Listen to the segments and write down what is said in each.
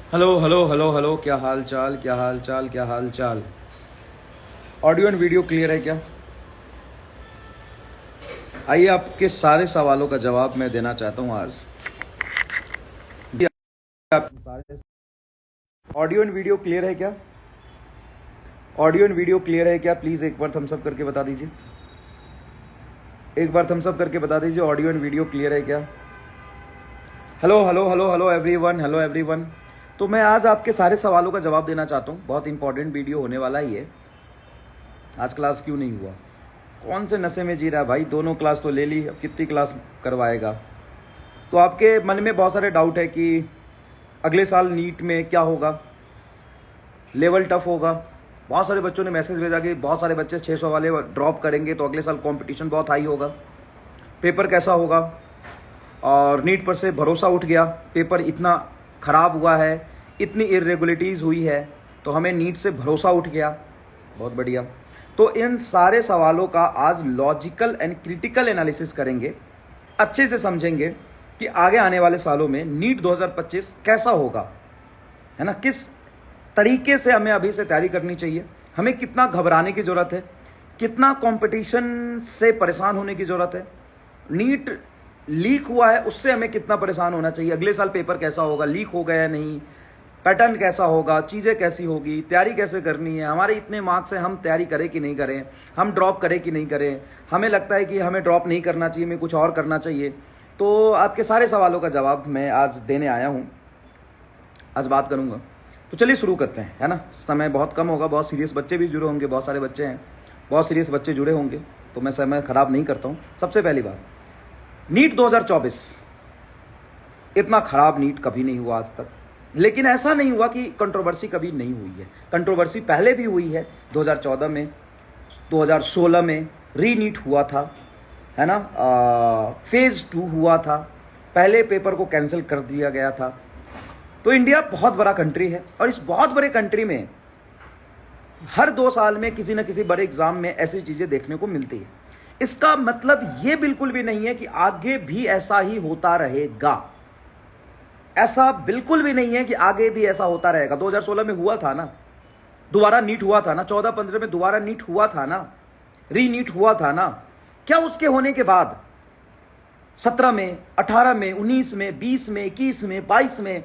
Hello hello hello hello, क्या हाल चाल, क्या हाल चाल, क्या हाल चाल। ऑडियो एंड वीडियो क्लियर है क्या? आइए आपके सारे सवालों का जवाब मैं देना चाहता हूं आज। आप सारे ऑडियो एंड वीडियो क्लियर है क्या? ऑडियो एंड वीडियो क्लियर है क्या? प्लीज एक बार थम्स अप करके बता दीजिए। एक बार थम्स अप करके बता दीजिए, ऑडियो एंड वीडियो क्लियर है क्या? Hello hello hello hello everyone, hello everyone. तो मैं आज आपके सारे सवालों का जवाब देना चाहता हूं। बहुत इंपॉर्टेंट वीडियो होने वाला ही है। आज क्लास क्यों नहीं हुआ? कौन से नशे में जी रहा है भाई? दोनों क्लास तो ले ली, अब कितनी क्लास करवाएगा? तो आपके मन में बहुत सारे डाउट है कि अगले साल नीट में क्या होगा, लेवल टफ होगा। बहुत सारे बच्चों ने मैसेज भेजा कि बहुत सारे बच्चे 600 वाले ड्रॉप करेंगे, तो अगले साल कंपटीशन बहुत हाई होगा। पेपर कैसा होगा? और नीट पर से भरोसा उठ गया, पेपर इतना खराब हुआ है, इतनी इरेगुलरिटीज़ हुई है, तो हमें नीट से भरोसा उठ गया। बहुत बढ़िया। तो इन सारे सवालों का आज लॉजिकल एंड क्रिटिकल एनालिसिस करेंगे, अच्छे से समझेंगे कि आगे आने वाले सालों में नीट 2025 कैसा होगा, है ना। किस तरीके से हमें अभी से तैयारी करनी चाहिए, हमें कितना घबराने की जरूरत है, कितना कंपटीशन से परेशान होने की जरूरत है, नीट लीक हुआ है उससे हमें कितना परेशान होना चाहिए, अगले साल पेपर कैसा होगा, लीक हो गया नहीं, पैटर्न कैसा होगा, चीज़ें कैसी होगी, तैयारी कैसे करनी है, हमारे इतने मार्क्स हैं, हम तैयारी करें कि नहीं करें, हम ड्रॉप करें कि नहीं करें, हमें लगता है कि हमें ड्रॉप नहीं करना चाहिए, हमें कुछ और करना चाहिए। तो आपके सारे सवालों का जवाब मैं आज देने आया हूँ, आज बात करूँगा। तो चलिए शुरू करते हैं, है ना। समय बहुत कम होगा, बहुत सीरियस बच्चे भी जुड़े होंगे, बहुत सारे बच्चे हैं, बहुत सीरियस बच्चे जुड़े होंगे, तो मैं समय ख़राब नहीं करता हूँ। सबसे पहली बात, नीट 2024 इतना खराब नीट कभी नहीं हुआ आज तक। लेकिन ऐसा नहीं हुआ कि कंट्रोवर्सी कभी नहीं हुई है, कंट्रोवर्सी पहले भी हुई है। 2014 में, 2016 में री नीट हुआ था, है ना। फेज 2 हुआ था, पहले पेपर को कैंसिल कर दिया गया था। तो इंडिया बहुत बड़ा कंट्री है, और इस बहुत बड़े कंट्री में हर 2 साल में किसी न किसी बड़े एग्जाम में ऐसी चीजें देखने को मिलती है। इसका मतलब यह बिल्कुल भी नहीं है कि आगे भी ऐसा ही होता रहेगा, ऐसा बिल्कुल भी नहीं है कि आगे भी ऐसा होता रहेगा। 2016 में हुआ था ना, दोबारा नीट हुआ था ना, 14-15 में दोबारा नीट हुआ था ना, री नीट हुआ था ना। क्या उसके होने के बाद 17 में, 18 में, 19 में, 20 में, 21 में, 22 में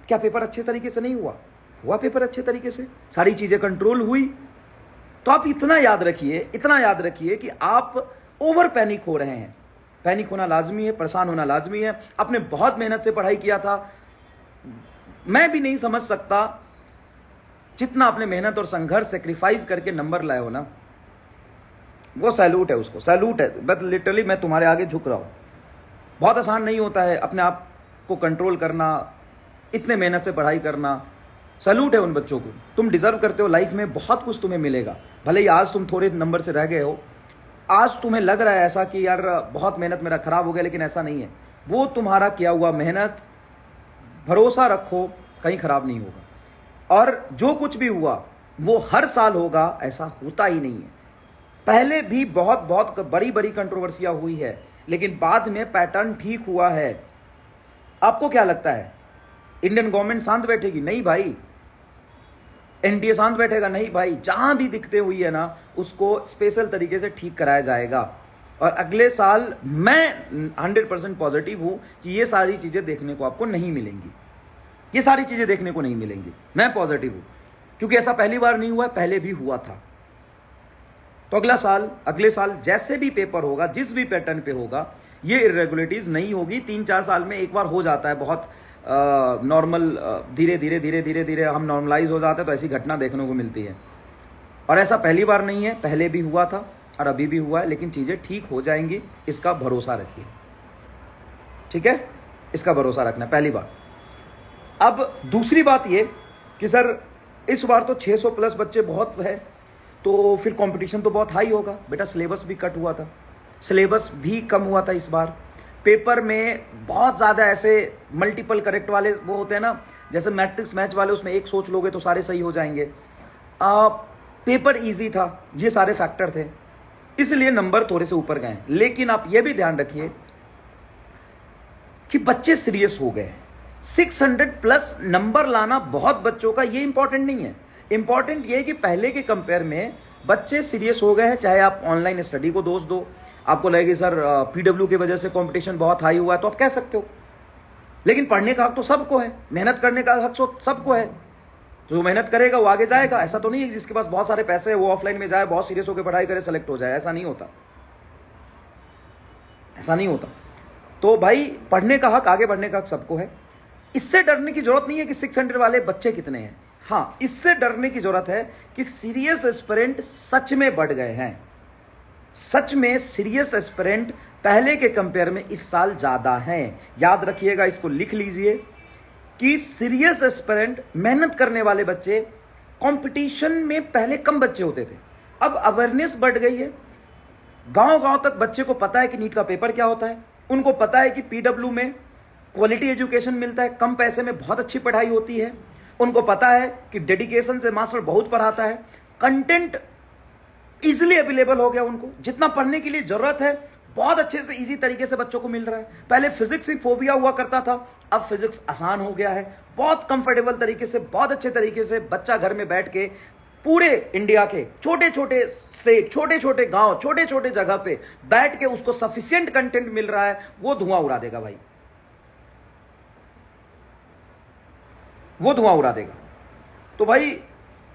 क्या पेपर अच्छे तरीके से नहीं हुआ? हुआ पेपर अच्छे तरीके से, सारी चीजें कंट्रोल हुई। तो आप इतना याद रखिए, इतना याद रखिए कि आप ओवर पैनिक हो रहे हैं। पैनिक होना लाजमी है, परेशान होना लाजमी है। आपने बहुत मेहनत से पढ़ाई किया था, मैं भी नहीं समझ सकता जितना आपने मेहनत और संघर्ष सेक्रीफाइस करके नंबर लाए हो ना, वो सैल्यूट है, उसको सैल्यूट है। बट लिटरली मैं तुम्हारे आगे झुक रहा हूं। बहुत आसान नहीं होता है अपने आप को कंट्रोल करना, इतने मेहनत से पढ़ाई करना। सैल्यूट है उन बच्चों को, तुम डिजर्व करते हो। लाइफ में बहुत कुछ तुम्हें मिलेगा, भले ही आज तुम थोड़े नंबर से रह गए हो, आज तुम्हें लग रहा है ऐसा कि यार बहुत मेहनत मेरा खराब हो गया, लेकिन ऐसा नहीं है। वो तुम्हारा किया हुआ मेहनत, भरोसा रखो, कहीं खराब नहीं होगा। और जो कुछ भी हुआ वो हर साल होगा, ऐसा होता ही नहीं है। पहले भी बहुत बहुत बड़ी बड़ी कंट्रोवर्सियां हुई है, लेकिन बाद में पैटर्न ठीक हुआ है। आपको क्या लगता है इंडियन गवर्नमेंट शांत बैठेगी? नहीं भाई। एनडीए शांत बैठेगा? नहीं भाई। जहां भी दिक्कतें हुई है ना, उसको स्पेशल तरीके से ठीक कराया जाएगा। और अगले साल मैं 100% पॉजिटिव हूं कि ये सारी चीजें देखने को आपको नहीं मिलेंगी, ये सारी चीजें देखने को नहीं मिलेंगी। मैं पॉजिटिव हूं, क्योंकि ऐसा पहली बार नहीं हुआ है, पहले भी हुआ था। तो अगले साल जैसे भी पेपर होगा, जिस भी पैटर्न पे होगा, ये इरेगुलरिटीज नहीं होगी। 3-4 साल में एक बार हो जाता है, बहुत नॉर्मल, धीरे धीरे धीरे धीरे धीरे हम नॉर्मलाइज हो जाते हैं, तो ऐसी घटना देखने को मिलती है। और ऐसा पहली बार नहीं है, पहले भी हुआ था और अभी भी हुआ है, लेकिन चीजें ठीक हो जाएंगी, इसका भरोसा रखिए। ठीक है, इसका भरोसा रखना, पहली बात। अब दूसरी बात ये कि सर इस बार तो 600 प्लस बच्चे बहुत है, तो फिर कंपटीशन तो बहुत हाई होगा। बेटा सिलेबस भी कट हुआ था, सिलेबस भी कम हुआ था इस बार। पेपर में बहुत ज़्यादा ऐसे मल्टीपल करेक्ट वाले वो होते हैं ना, जैसे मैट्रिक्स मैच वाले, उसमें एक सोच लोगे तो सारे सही हो जाएंगे। पेपर इजी था, ये सारे फैक्टर थे, इसलिए नंबर थोड़े से ऊपर गए। लेकिन आप ये भी ध्यान रखिए कि बच्चे सीरियस हो गए। 600 प्लस नंबर लाना बहुत बच्चों का, ये इंपॉर्टेंट नहीं है। इंपॉर्टेंट ये है कि पहले के कंपेयर में बच्चे सीरियस हो गए हैं। चाहे आप ऑनलाइन स्टडी को दोष दो, आपको लगेगी सर पीडब्ल्यू की वजह से कंपटीशन बहुत हाई हुआ है, तो आप कह सकते हो, लेकिन पढ़ने का हक तो सबको है, मेहनत करने का हक तो सबको है। जो मेहनत करेगा वो आगे जाएगा। ऐसा तो नहीं है जिसके पास बहुत सारे पैसे है वो ऑफलाइन में जाए, बहुत सीरियस होकर पढ़ाई करे, सेलेक्ट हो जाए, ऐसा नहीं होता, ऐसा नहीं होता। तो भाई पढ़ने का हक, आगे बढ़ने का हक सबको है। इससे डरने की जरूरत नहीं है कि 600 वाले बच्चे कितने हैं। हाँ, इससे डरने की जरूरत है कि सीरियस एस्पिरेंट सच में बढ़ गए हैं। सच में सीरियस एस्पिरेंट पहले के कंपेयर में इस साल ज्यादा हैं। याद रखिएगा, इसको लिख लीजिए कि सीरियस एस्पिरेंट, मेहनत करने वाले बच्चे, कंपटीशन में पहले कम बच्चे होते थे, अब अवेयरनेस बढ़ गई है। गांव गांव तक बच्चे को पता है कि नीट का पेपर क्या होता है, उनको पता है कि पीडब्ल्यू में क्वालिटी एजुकेशन मिलता है, कम पैसे में बहुत अच्छी पढ़ाई होती है, उनको पता है कि डेडिकेशन से मास्टर बहुत पढ़ाता है, कंटेंट इजीली अवेलेबल हो गया, उनको जितना पढ़ने के लिए जरूरत है बहुत अच्छे से इजी तरीके से बच्चों को मिल रहा है। पहले फिजिक्स ही फोबिया हुआ करता था, अब फिजिक्स आसान हो गया है, बहुत कंफर्टेबल तरीके से, बहुत अच्छे तरीके से बच्चा घर में बैठ के पूरे इंडिया के छोटे छोटे स्टेट, छोटे छोटे गांव, छोटे छोटे जगह पे बैठ के उसको सफिशिएंट कंटेंट मिल रहा है, वो धुआं उड़ा देगा भाई, वो धुआं उड़ा देगा। तो भाई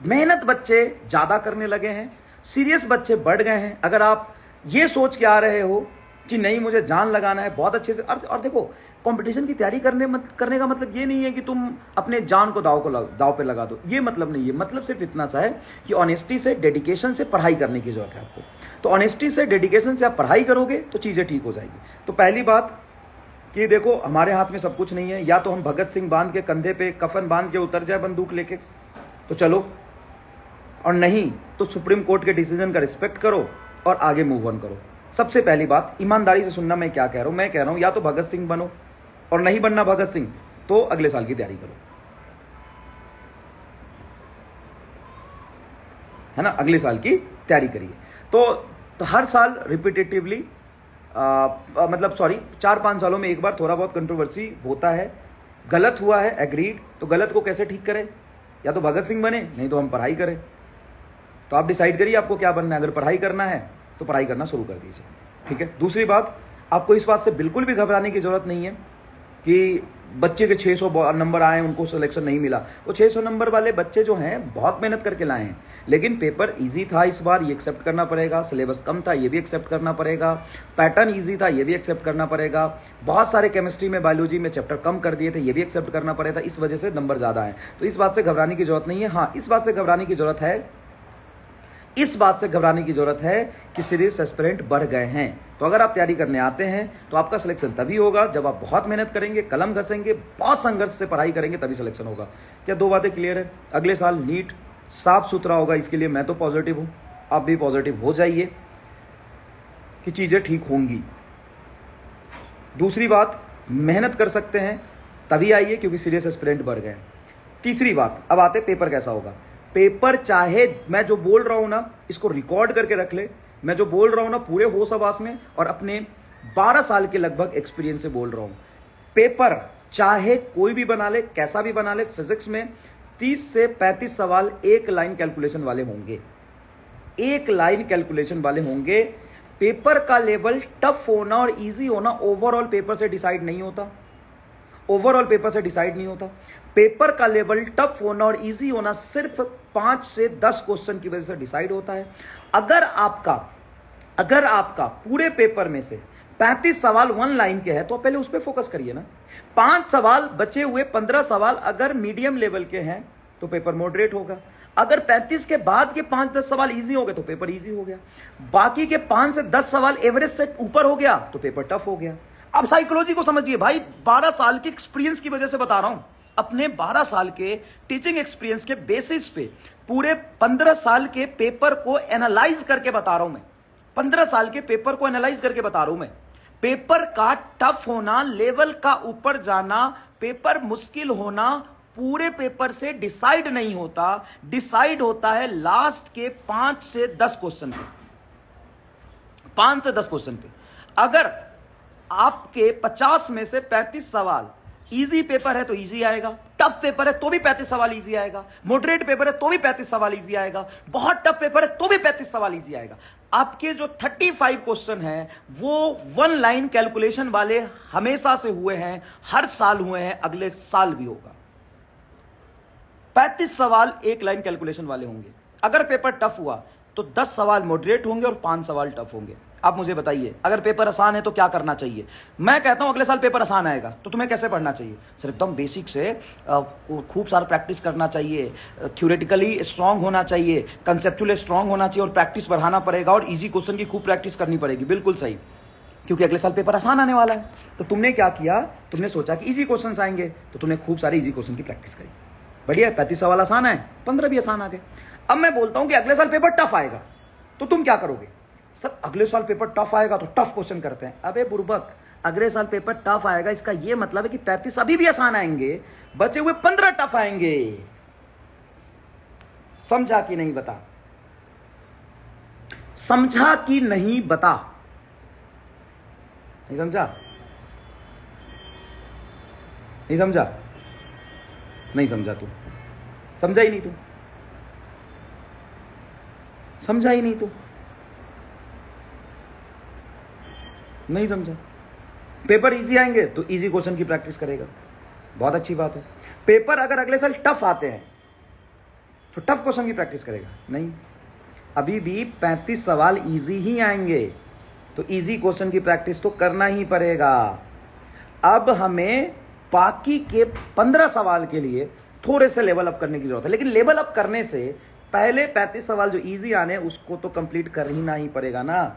मेहनत बच्चे ज्यादा करने लगे हैं, सीरियस बच्चे बढ़ गए हैं। अगर आप ये सोच के आ रहे हो कि नहीं मुझे जान लगाना है बहुत अच्छे से, और देखो कंपटीशन की तैयारी करने का मतलब ये नहीं है कि तुम अपने जान को दाव पे लगा दो, ये मतलब नहीं है। मतलब सिर्फ इतना सा है कि ऑनेस्टी से, डेडिकेशन से पढ़ाई करने की जरूरत है आपको। तो ऑनेस्टी से, डेडिकेशन से आप पढ़ाई करोगे तो चीजें ठीक हो जाएगी। तो पहली बात कि देखो हमारे हाथ में सब कुछ नहीं है, या तो हम भगत सिंह बांध के कंधे पे कफन बांध के उतर जाए बंदूक लेके तो चलो, और नहीं तो सुप्रीम कोर्ट के डिसीजन का रिस्पेक्ट करो और आगे मूव ऑन करो। सबसे पहली बात, ईमानदारी से सुनना मैं क्या कह रहा हूं। मैं कह रहा हूं या तो भगत सिंह बनो, और नहीं बनना भगत सिंह तो अगले साल की तैयारी करो, है ना, अगले साल की तैयारी करिए। तो हर साल रिपीटेटिवली मतलब सॉरी 4-5 सालों में एक बार थोड़ा बहुत कंट्रोवर्सी होता है, गलत हुआ है एग्रीड, तो गलत को कैसे ठीक करें, या तो भगत सिंह बने नहीं तो हम पढ़ाई करें। तो आप डिसाइड करिए आपको क्या बनना है। अगर पढ़ाई करना है तो पढ़ाई करना शुरू कर दीजिए, ठीक है। दूसरी बात, आपको इस बात से बिल्कुल भी घबराने की जरूरत नहीं है कि बच्चे के 600 नंबर आए उनको सिलेक्शन नहीं मिला। वो 600 नंबर वाले बच्चे जो हैं बहुत मेहनत करके लाए हैं, लेकिन पेपर इजी था इस बार, ये एक्सेप्ट करना पड़ेगा। सिलेबस कम था, ये भी एक्सेप्ट करना पड़ेगा। पैटर्न इजी था, ये भी एक्सेप्ट करना पड़ेगा। बहुत सारे केमिस्ट्री में, बायोलॉजी में चैप्टर कम कर दिए थे, ये भी एक्सेप्ट करना पड़ेगा। इस वजह से नंबर ज्यादा है, तो इस बात से घबराने की जरूरत नहीं है। हाँ, इस बात से घबराने की जरूरत है, इस बात से घबराने की जरूरत है कि सीरियस एस्पिरेंट बढ़ गए हैं। तो अगर आप तैयारी करने आते हैं तो आपका सिलेक्शन तभी होगा जब आप बहुत मेहनत करेंगे, कलम घसेंगे, बहुत संघर्ष से पढ़ाई करेंगे, तभी सिलेक्शन होगा। क्या 2 बातें क्लियर है? अगले साल नीट साफ सुथरा होगा, इसके लिए मैं तो पॉजिटिव हूं, आप भी पॉजिटिव हो जाइए कि चीजें ठीक होंगी। दूसरी बात, मेहनत कर सकते हैं तभी आइए क्योंकि सीरियस एस्पिरेंट बढ़ गए। तीसरी बात, अब आते पेपर कैसा होगा। पेपर चाहे मैं जो बोल रहा हूं ना इसको रिकॉर्ड करके रख ले, मैं जो बोल रहा हूं ना पूरे होश आवाज में और अपने 12 साल के लगभग एक्सपीरियंस से बोल रहा हूं। पेपर चाहे कोई भी बना ले, कैसा भी बना ले, फिजिक्स में 30 से 35 सवाल एक लाइन कैलकुलेशन वाले होंगे, एक लाइन कैलकुलेशन वाले होंगे। पेपर का लेवल टफ होना और इजी होना ओवरऑल पेपर से डिसाइड नहीं होता, ओवरऑल पेपर से डिसाइड नहीं होता। पेपर का लेवल टफ होना और इजी होना सिर्फ 5 से 10 क्वेश्चन की वजह से डिसाइड होता है। अगर आपका पूरे पेपर में से 35 सवाल 1 लाइन के हैं तो पहले उस पर फोकस करिए ना। 5 सवाल बचे हुए 15 सवाल अगर मीडियम लेवल के हैं तो पेपर मॉडरेट होगा। अगर 35 के बाद के 5-10 सवाल इजी हो गए तो पेपर इजी हो गया। बाकी के 5 से 10 सवाल एवरेज से ऊपर हो गया तो पेपर टफ हो गया। अब साइकोलॉजी को समझिए भाई, 12 साल के एक्सपीरियंस की वजह से बता रहा हूं, अपने 12 साल के टीचिंग एक्सपीरियंस के बेसिस पे पूरे 15 साल के पेपर को एनालाइज करके बता रहा हूं मैं। 15 साल के पेपर को एनालाइज करके बता रहा हूं मैं। पेपर का टफ होना, लेवल का ऊपर जाना, पेपर मुश्किल होना पूरे पेपर से डिसाइड नहीं होता, डिसाइड होता है लास्ट के 5 से 10 क्वेश्चन पे। 5 से 10 क्वेश्चन पे अगर आपके 50 में से 35 सवाल इजी पेपर है तो इजी आएगा, टफ पेपर है तो भी 35 सवाल इजी आएगा, मॉडरेट पेपर है तो भी 35 सवाल इजी आएगा, बहुत टफ पेपर है तो भी 35 सवाल इजी आएगा। आपके जो 35 क्वेश्चन हैं वो 1 लाइन कैलकुलेशन वाले हमेशा से हुए हैं, हर साल हुए हैं, अगले साल भी होगा। 35 सवाल 1 लाइन कैलकुलेशन वाले होंगे। अगर पेपर टफ हुआ तो 10 सवाल मॉडरेट होंगे और 5 सवाल टफ होंगे। आप मुझे बताइए, अगर पेपर आसान है तो क्या करना चाहिए? मैं कहता हूं अगले साल पेपर आसान आएगा तो तुम्हें कैसे पढ़ना चाहिए? सर एकदम बेसिक से खूब सारा प्रैक्टिस करना चाहिए, थ्योरेटिकली स्ट्रांग होना चाहिए, कंसेप्चुअली स्ट्रांग होना चाहिए और प्रैक्टिस बढ़ाना पड़ेगा और इजी क्वेश्चन की खूब प्रैक्टिस करनी पड़ेगी। बिल्कुल सही, क्योंकि अगले साल पेपर आसान आने वाला है। तो तुमने क्या किया, तुमने सोचा कि इजी क्वेश्चन आएंगे तो तुमने खूब सारे इजी क्वेश्चन की प्रैक्टिस करी। बढ़िया, 35 सवाल आसान है, 15 भी आसान आ गए। अब मैं बोलता हूं कि अगले साल पेपर टफ आएगा तो तुम क्या करोगे? सर अगले साल पेपर टफ आएगा तो टफ क्वेश्चन करते हैं। अबे बुर्बक, अगले साल पेपर टफ आएगा इसका यह मतलब है कि 35 अभी भी आसान आएंगे, बचे हुए 15 टफ आएंगे। समझा कि नहीं बता? समझा कि नहीं बता? नहीं समझा? नहीं समझा? नहीं समझा तू? समझा ही नहीं तू? समझा ही नहीं तू? नहीं समझा? पेपर इजी आएंगे तो इजी क्वेश्चन की प्रैक्टिस करेगा, बहुत अच्छी बात है। पेपर अगर अगले साल टफ आते हैं तो टफ क्वेश्चन की प्रैक्टिस करेगा? नहीं, अभी भी 35 सवाल इजी ही आएंगे तो इजी क्वेश्चन की प्रैक्टिस तो करना ही पड़ेगा। अब हमें बाकी के 15 सवाल के लिए थोड़े से लेवल अप करने की जरूरत है, लेकिन लेवल अप करने से पहले 35 सवाल जो इजी आने उसको तो कंप्लीट करना ही पड़ेगा ना।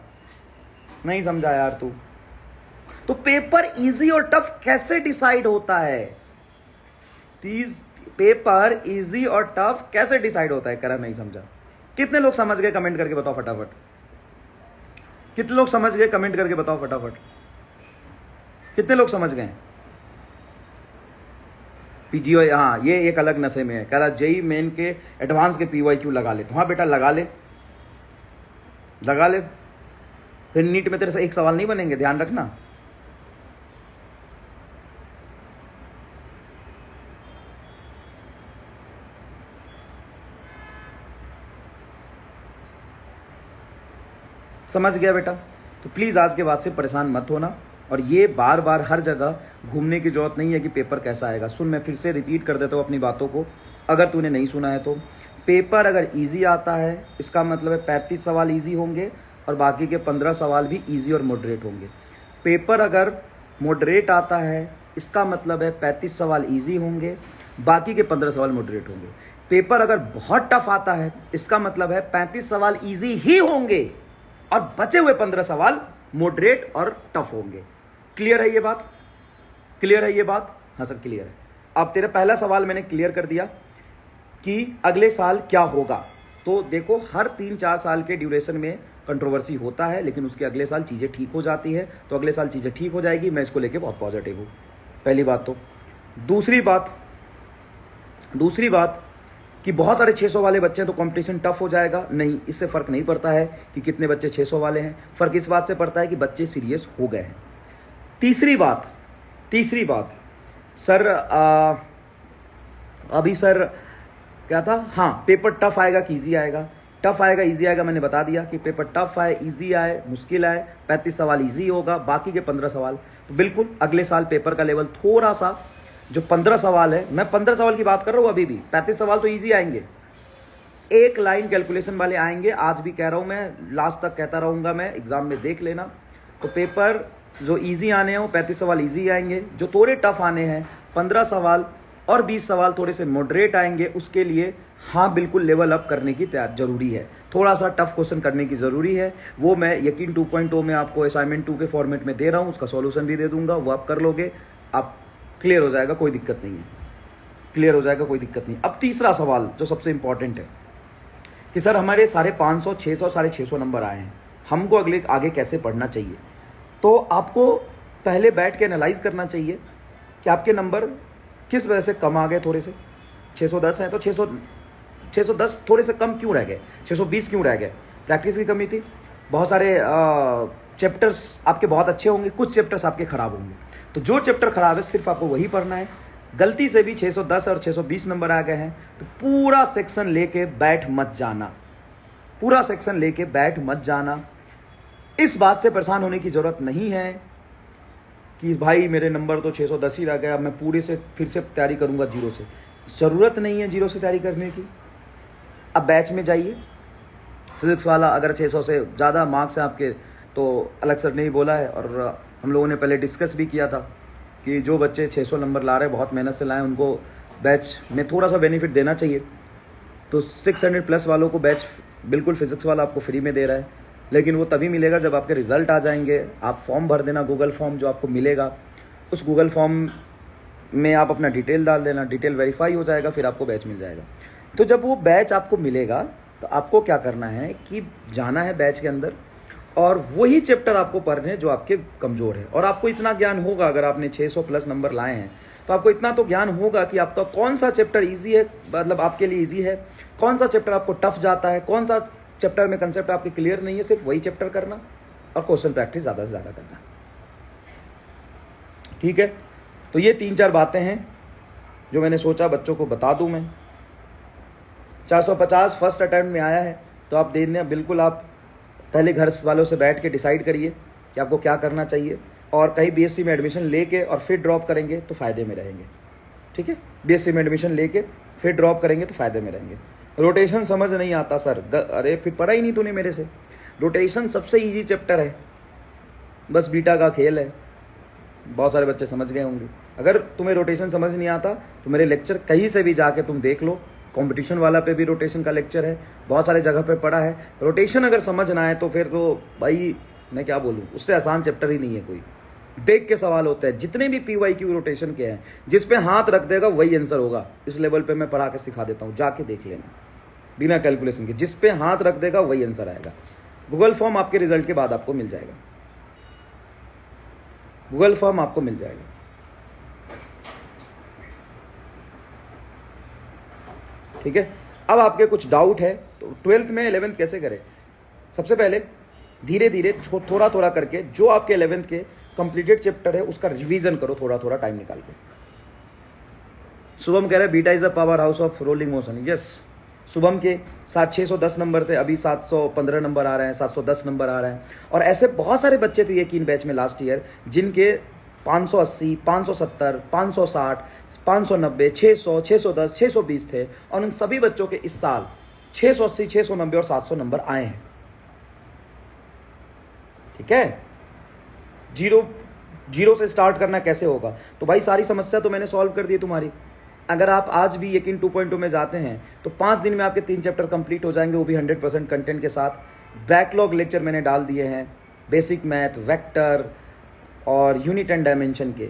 नहीं समझा यार तू? तो पेपर इजी और टफ कैसे डिसाइड होता है? पेपर इजी और टफ कैसे डिसाइड होता है? करा नहीं समझा? कितने लोग समझ गए कमेंट करके बताओ फटाफट। कितने लोग समझ गए कमेंट करके बताओ फटाफट। कितने लोग समझ गए? पीजीओ, हाँ ये एक अलग नशे में है। कह रहा जेई मेन के एडवांस के पीवाईक्यू लगा ले। तो हाँ बेटा लगा ले, लगा ले, फिर नीट में तेरे से एक सवाल नहीं बनेंगे, ध्यान रखना। समझ गया बेटा? तो प्लीज आज के बाद से परेशान मत होना और ये बार बार हर जगह घूमने की जरूरत नहीं है कि पेपर कैसा आएगा। सुन, मैं फिर से रिपीट कर देता हूँ अपनी बातों को, अगर तूने नहीं सुना है तो। पेपर अगर इजी आता है इसका मतलब है 35 सवाल इजी होंगे और बाकी के 15 सवाल भी इजी और मॉडरेट होंगे। पेपर अगर मॉडरेट आता है इसका मतलब है 35 सवाल इजी होंगे, बाकी के 15 सवाल मॉडरेट होंगे। पेपर अगर बहुत टफ आता है इसका मतलब है 35 सवाल इजी ही होंगे और बचे हुए 15 सवाल मॉडरेट और टफ होंगे। क्लियर है ये बात? क्लियर है ये बात? हाँ सर क्लियर है। अब तेरा पहला सवाल मैंने क्लियर कर दिया कि अगले साल क्या होगा। तो देखो, हर 3-4 साल के ड्यूरेशन में कंट्रोवर्सी होता है, लेकिन उसके अगले साल चीज़ें ठीक हो जाती है। तो अगले साल चीज़ें ठीक हो जाएगी, मैं इसको लेके बहुत पॉजिटिव हूँ। पहली बात तो। दूसरी बात कि बहुत सारे 600 वाले बच्चे हैं तो कंपटीशन टफ हो जाएगा। नहीं, इससे फ़र्क नहीं पड़ता है कि कितने बच्चे 600 वाले हैं। फ़र्क इस बात से पड़ता है कि बच्चे सीरियस हो गए हैं। तीसरी बात सर अभी सर क्या था, हाँ पेपर टफ आएगा कि इजी आएगा? टफ आएगा इजी आएगा मैंने बता दिया कि पेपर टफ आए, इजी आए, मुश्किल आए, 35 सवाल इजी होगा, बाकी के 15 सवाल तो बिल्कुल अगले साल पेपर का लेवल थोड़ा सा, जो 15 सवाल है, मैं 15 सवाल की बात कर रहा हूँ, अभी भी 35 सवाल तो इजी आएंगे, 1 लाइन कैलकुलेशन वाले आएंगे। आज भी कह रहा हूँ, मैं लास्ट तक कहता रहूँगा, मैं एग्जाम में देख लेना। तो पेपर जो इजी आने हैं वो 35 सवाल इजी आएंगे, जो थोड़े टफ आने हैं 15 सवाल और 20 सवाल थोड़े से मॉडरेट आएंगे। उसके लिए हाँ बिल्कुल लेवल अप करने की जरूरी है, थोड़ा सा टफ क्वेश्चन करने की ज़रूरी है। वो मैं यकीन 2.0 में आपको असाइनमेंट 2 के फॉर्मेट में दे रहा हूँ, उसका सॉल्यूशन भी दे दूंगा, वो आप कर लोगे, आप क्लियर हो जाएगा, कोई दिक्कत नहीं है, क्लियर हो जाएगा, कोई दिक्कत नहीं। अब तीसरा सवाल जो सबसे इंपॉर्टेंट है कि सर हमारे 550, 600, 650 नंबर आए हैं, हमको आगे कैसे पढ़ना चाहिए? तो आपको पहले बैठ के एनालाइज करना चाहिए कि आपके नंबर किस वजह से कम आ गए। थोड़े से 610 हैं तो 610 थोड़े से कम क्यों रह गए, 620 क्यों रह गए? प्रैक्टिस की कमी थी। बहुत सारे चैप्टर्स आपके बहुत अच्छे होंगे, कुछ चैप्टर्स आपके खराब होंगे। तो जो चैप्टर खराब है सिर्फ आपको वही पढ़ना है। गलती से भी 610 और 620 नंबर आ गए हैं तो पूरा सेक्शन लेके बैठ मत जाना, पूरा सेक्शन लेके बैठ मत जाना। इस बात से परेशान होने की जरूरत नहीं है कि भाई मेरे नंबर तो 610 ही रह गया, मैं पूरे से फिर से तैयारी करूंगा जीरो से। जरूरत नहीं है जीरो से तैयारी करने की। अब बैच में जाइए। फिजिक्स वाला अगर 600 से ज़्यादा मार्क्स हैं आपके तो अलग सर ने ही बोला है, और हम लोगों ने पहले डिस्कस भी किया था कि जो बच्चे 600 नंबर ला रहे हैं, बहुत मेहनत से लाए, उनको बैच में थोड़ा सा बेनिफिट देना चाहिए। तो 600 प्लस वालों को बैच बिल्कुल फिजिक्स वाला आपको फ्री में दे रहा है, लेकिन वो तभी मिलेगा जब आपके रिजल्ट आ जाएंगे। आप फॉर्म भर देना, गूगल फॉर्म जो आपको मिलेगा, उस गूगल फॉर्म में आप अपना डिटेल डाल देना, डिटेल वेरीफाई हो जाएगा, फिर आपको बैच मिल जाएगा। तो जब वो बैच आपको मिलेगा तो आपको क्या करना है कि जाना है बैच के अंदर और वही चैप्टर आपको पढ़ने हैं जो आपके कमज़ोर है। और आपको इतना ज्ञान होगा, अगर आपने 600 प्लस नंबर लाए हैं तो आपको इतना तो ज्ञान होगा कि आपका कौन सा चैप्टर ईजी है, मतलब आपके लिए ईजी है, कौन सा चैप्टर आपको टफ जाता है, कौन सा चैप्टर में कंसेप्ट आपके क्लियर नहीं है। सिर्फ वही चैप्टर करना और क्वेश्चन प्रैक्टिस ज़्यादा से ज़्यादा करना। ठीक है, तो ये 3-4 बातें हैं जो मैंने सोचा बच्चों को बता दूं मैं। 450 फर्स्ट अटेम्प्ट में आया है तो आप देने बिल्कुल आप पहले घर वालों से बैठ के डिसाइड करिए कि आपको क्या करना चाहिए, और कहीं बीएससी में एडमिशन लेके और फिर ड्रॉप करेंगे तो फ़ायदे में रहेंगे। ठीक है, बीएससी में एडमिशन लेके फिर ड्रॉप करेंगे तो फ़ायदे में रहेंगे। रोटेशन समझ नहीं आता सर, अरे फिर पढ़ा ही नहीं तूने मेरे से। रोटेशन सबसे ईजी चैप्टर है, बस बीटा का खेल है। बहुत सारे बच्चे समझ गए होंगे। अगर तुम्हें रोटेशन समझ नहीं आता तो मेरे लेक्चर कहीं से भी जाके तुम देख लो, कंपटीशन वाला पे भी रोटेशन का लेक्चर है, बहुत सारे जगह पे पढ़ा है। रोटेशन अगर समझ ना आए तो फिर तो भाई मैं क्या बोलूँ, उससे आसान चैप्टर ही नहीं है कोई। देख के सवाल होता है, जितने भी PYQ रोटेशन के हैं जिस पे हाथ रख देगा वही आंसर होगा। इस लेवल पे मैं पढ़ा के सिखा देता हूँ, जाके देख लेना बिना कैलकुलेशन के। जिस पे हाथ रख देगा वही आंसर आएगा। गूगल फॉर्म आपके रिजल्ट के बाद आपको मिल जाएगा, गूगल फॉर्म आपको मिल जाएगा। ठीक है, अब आपके कुछ डाउट है तो 12th में 11th कैसे करें। सबसे पहले धीरे धीरे थोड़ा थोड़ा करके जो आपके 11th के कंप्लीटेड चैप्टर है उसका रिवीजन करो, थोड़ा थोड़ा टाइम निकाल के। शुभम कह रहे हैं beta is the power house of rolling motion. Yes, Shubham के साथ 610 नंबर थे, अभी 715 नंबर आ रहे हैं, 710 नंबर आ रहे हैं। और ऐसे बहुत सारे बच्चे थे ये 3 बैच में लास्ट ईयर जिनके 580, 570, 560, 590, 600, 610, 620 थे, और उन सभी बच्चों के इस साल 680, 690 और 700 नंबर आए हैं। ठीक है, जीरो से स्टार्ट करना कैसे होगा, तो भाई सारी समस्या तो मैंने सॉल्व कर दी तुम्हारी। अगर आप आज भी यकीन 2.2 में जाते हैं तो 5 दिन में आपके 3 चैप्टर कंप्लीट हो जाएंगे, वो भी 100% कंटेंट के साथ। बैकलॉग लेक्चर मैंने डाल दिए हैं, बेसिक मैथ, वेक्टर और यूनिट एंड डायमेंशन के।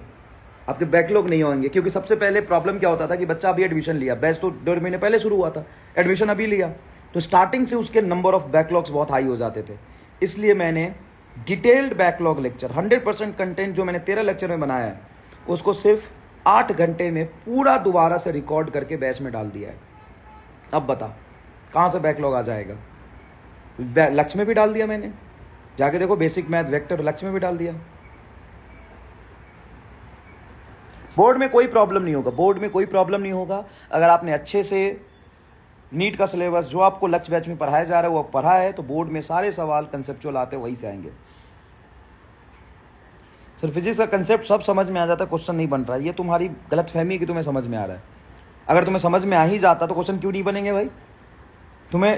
आपके बैकलॉग नहीं होंगे, क्योंकि सबसे पहले प्रॉब्लम क्या होता था कि बच्चा अभी एडमिशन लिया, बैच तो 1.5 महीने पहले शुरू हुआ था, एडमिशन अभी लिया, तो स्टार्टिंग से उसके नंबर ऑफ बैकलॉग्स बहुत हाई हो जाते थे। इसलिए मैंने डिटेल्ड बैकलॉग लेक्चर 100% कंटेंट जो मैंने 13 लेक्चर में बनाया है उसको सिर्फ 8 घंटे में पूरा दोबारा से रिकॉर्ड करके बैच में डाल दिया है। अब बता कहाँ से बैकलॉग आ जाएगा। लक्ष्य में भी डाल दिया मैंने, जाके देखो, बेसिक मैथ, वेक्टर लक्ष्य में भी डाल दिया। बोर्ड में कोई प्रॉब्लम नहीं होगा, बोर्ड में कोई प्रॉब्लम नहीं होगा अगर आपने अच्छे से नीट का सिलेबस जो आपको लक्ष्य बैच में पढ़ाया जा रहा है वो पढ़ा है, तो बोर्ड में सारे सवाल कंसेप्चुअल आते हैं वहीं से आएंगे। सर फिजिक्स का कंसेप्ट सब समझ में आ जाता है, क्वेश्चन नहीं बन रहा है, ये तुम्हारी गलत फहमी है कि तुम्हें समझ में आ रहा है। अगर तुम्हें समझ में आ ही जाता तो क्वेश्चन क्यों नहीं बनेंगे भाई।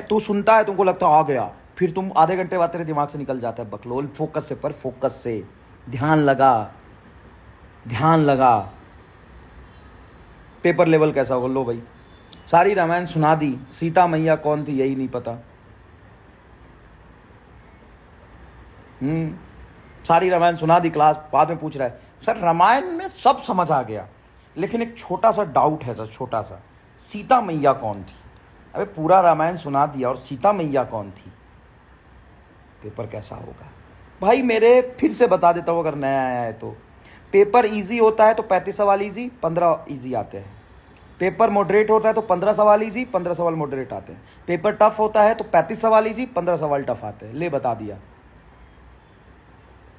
तू सुनता है, तुमको लगता है आ गया, फिर तुम आधे घंटे बाद तेरे दिमाग से निकल जाता है बकलोल। फोकस से पर फोकस से ध्यान लगा, ध्यान लगा। पेपर लेवल कैसा होगा, लो भाई सारी रामायण सुना दी, सीता मैया कौन थी यही नहीं पता। सारी रामायण सुना दी, क्लास बाद में पूछ रहा है सर रामायण में सब समझ आ गया लेकिन एक छोटा सा डाउट है सर, छोटा सा, सीता मैया कौन थी। अबे पूरा रामायण सुना दिया और सीता मैया कौन थी, पेपर कैसा होगा भाई। मेरे फिर से बता देता हूँ अगर नया आया है तो, पेपर इजी होता है तो 35 सवाल इजी, 15 इजी आते हैं। पेपर मॉडरेट होता है तो 15 सवाल इजी, 15 सवाल मॉडरेट आते हैं। पेपर टफ होता है तो 35 सवाल इजी, 15 सवाल टफ आते हैं। ले बता दिया,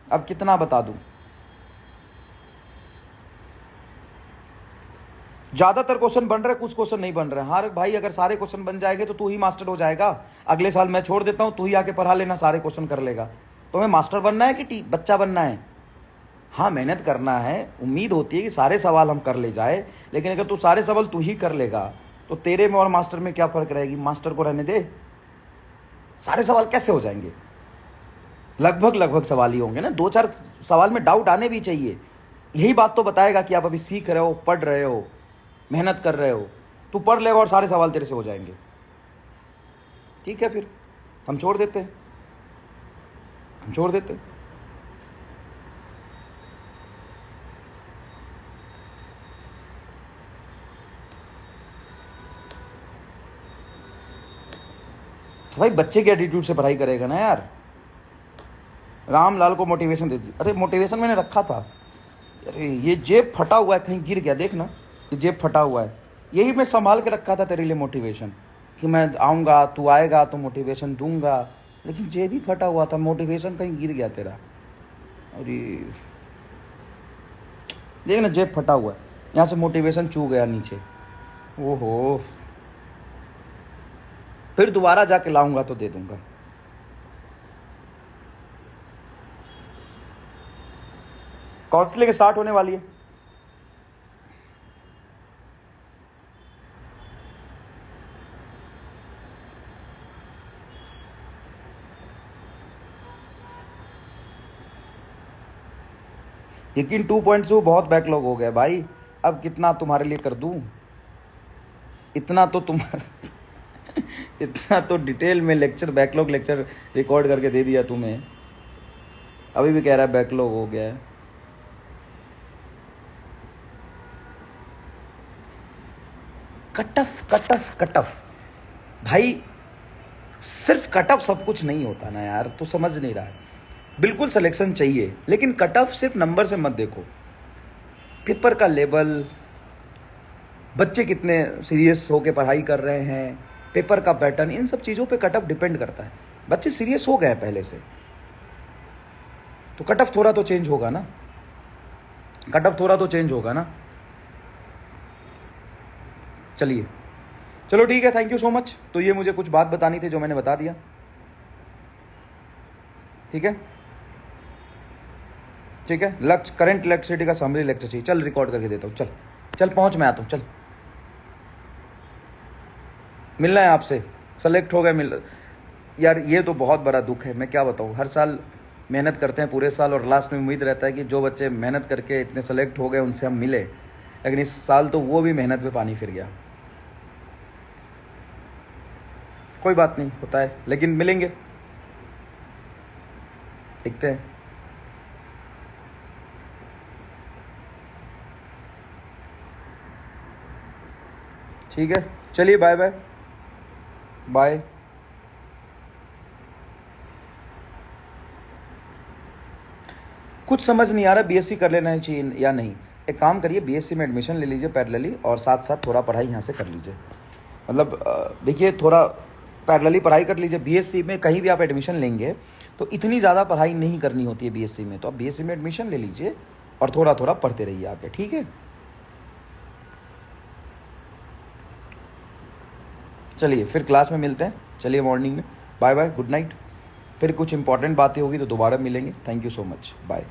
अब कितना बता दूं। ज्यादातर क्वेश्चन बन रहे, कुछ क्वेश्चन नहीं बन रहे। हाँ भाई, अगर सारे क्वेश्चन बन जाएंगे तो तू ही मास्टर हो जाएगा। अगले साल मैं छोड़ देता हूँ, तू ही आके पढ़ा लेना, सारे क्वेश्चन कर लेगा। तुम्हें मास्टर बनना है कि बच्चा बनना है? हाँ, मेहनत करना है। उम्मीद होती है कि सारे सवाल हम कर ले जाए, लेकिन अगर तू सारे सवाल तू ही कर लेगा तो तेरे में और मास्टर में क्या फर्क रहेगी? मास्टर को रहने दे, सारे सवाल कैसे हो जाएंगे? लगभग सवाल ही होंगे ना, 2-4 सवाल में डाउट आने भी चाहिए। यही बात तो बताएगा कि आप अभी सीख रहे हो, पढ़ रहे हो, मेहनत कर रहे हो। तू पढ़ लेगा और सारे सवाल तेरे से हो जाएंगे। ठीक है, फिर हम छोड़ देते हैं, हम छोड़ देते हैं। तो भाई बच्चे के एटीट्यूड से पढ़ाई करेगा ना यार। रामलाल को मोटिवेशन दे दी। अरे मोटिवेशन मैंने रखा था। अरे ये जेब फटा हुआ है, कहीं गिर गया, देखना ये जेब फटा हुआ है। यही मैं संभाल के रखा था तेरे लिए मोटिवेशन, कि मैं आऊँगा, तू आएगा तो मोटिवेशन दूंगा, लेकिन जेब ही फटा हुआ था, मोटिवेशन कहीं गिर गया तेरा। अरे देखना जेब फटा हुआ है, यहाँ से मोटिवेशन चू गया नीचे। ओहो, फिर दोबारा जाके लाऊंगा तो दे दूंगा। काउंसलिंग स्टार्ट होने वाली है। लेकिन 2.2 बहुत बैकलॉग हो गया भाई। अब कितना तुम्हारे लिए कर दूं? इतना तो तुम्हारा इतना तो डिटेल में लेक्चर, बैकलॉग लेक्चर रिकॉर्ड करके दे दिया तुम्हें, अभी भी कह रहा है बैकलॉग हो गया है। कट ऑफ भाई, सिर्फ कट ऑफ सब कुछ नहीं होता ना यार, तू समझ नहीं रहा है। बिल्कुल सिलेक्शन चाहिए, लेकिन कट ऑफ सिर्फ नंबर से मत देखो। पेपर का लेवल, बच्चे कितने सीरियस होकर पढ़ाई कर रहे हैं, पेपर का पैटर्न, इन सब चीज़ों पे कट ऑफ डिपेंड करता है। बच्चे सीरियस हो गए पहले से, तो कट ऑफ थोड़ा तो चेंज होगा ना, कट ऑफ थोड़ा तो चेंज होगा ना। चलिए, चलो ठीक है, थैंक यू सो मच। तो ये मुझे कुछ बात बतानी थी जो मैंने बता दिया। ठीक है, ठीक है। लक्ष्य, करंट इलेक्ट्रिसिटी का समरी लेक्चर चाहिए। चल रिकॉर्ड करके देता हूँ, चल चल पहुँच, मैं आता हूँ, चल मिलना है आपसे। सेलेक्ट हो गए, मिल यार, ये तो बहुत बड़ा दुख है, मैं क्या बताऊँ। हर साल मेहनत करते हैं पूरे साल, और लास्ट में उम्मीद रहता है कि जो बच्चे मेहनत करके इतने सेलेक्ट हो गए उनसे हम मिले, लेकिन इस साल तो वो भी मेहनत पे पानी फिर गया। कोई बात नहीं, होता है, लेकिन मिलेंगे, देखते हैं। ठीक है, चलिए, बाय बाय बाय। कुछ समझ नहीं आ रहा बीएससी कर लेना है चाहिए या नहीं। एक काम करिए, बीएससी में एडमिशन ले लीजिए पैरेलली, और साथ साथ थोड़ा पढ़ाई यहाँ से कर लीजिए। मतलब देखिए, थोड़ा पैरेलली पढ़ाई कर लीजिए। बीएससी में कहीं भी आप एडमिशन लेंगे तो इतनी ज़्यादा पढ़ाई नहीं करनी होती है बीएससी में, तो आप बीएससी में एडमिशन ले लीजिए और थोड़ा थोड़ा पढ़ते रहिए आके, ठीक है। चलिए, फिर क्लास में मिलते हैं। चलिए, मॉर्निंग में, बाय बाय, गुड नाइट। फिर कुछ इंपॉर्टेंट बातें होगी तो दोबारा मिलेंगे। Thank you so much, bye.